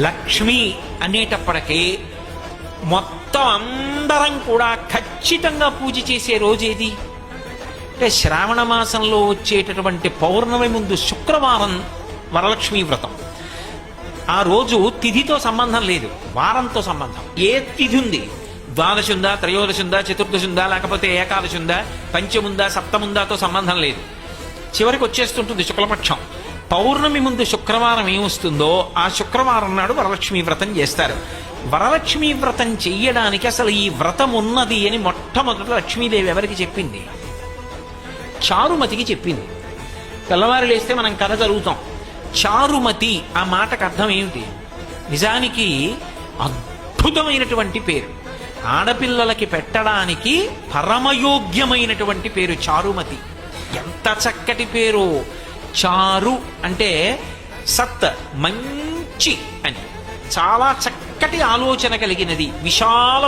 లక్ష్మి అనేటప్పటికీ మొత్తం అందరం కూడా ఖచ్చితంగా పూజ చేసే రోజేది అంటే శ్రావణ మాసంలో వచ్చేటటువంటి పౌర్ణమి ముందు శుక్రవారం వరలక్ష్మీ వ్రతం. ఆ రోజు తిథితో సంబంధం లేదు, వారంతో సంబంధం. ఏ తిథి ఉంది, ద్వాదశి ఉందా, త్రయోదశి ఉందా, చతుర్దశి ఉందా, లేకపోతే ఏకాదశి ఉందా, పంచముందా, సప్తముందాతో సంబంధం లేదు. చివరికి వచ్చేస్తుంటుంది శుక్లపక్షం. పౌర్ణమి ముందు శుక్రవారం ఏమొస్తుందో ఆ శుక్రవారం నాడు వరలక్ష్మీ వ్రతం చేస్తారు. వరలక్ష్మీ వ్రతం చెయ్యడానికి అసలు ఈ వ్రతం ఉన్నది అని మొట్టమొదట లక్ష్మీదేవి ఎవరికి చెప్పింది? చారుమతికి చెప్పింది. తెల్లవారు లేస్తే మనం కథ జరుగుతాం. చారుమతి ఆ మాటకు అర్థం ఏమిటి? నిజానికి అద్భుతమైనటువంటి పేరు, ఆడపిల్లలకి పెట్టడానికి పరమయోగ్యమైనటువంటి పేరు చారుమతి. ఎంత చక్కటి పేరు! చారు అంటే సత్, మంచి అని, చాలా చక్కటి ఆలోచన కలిగినది, విశాల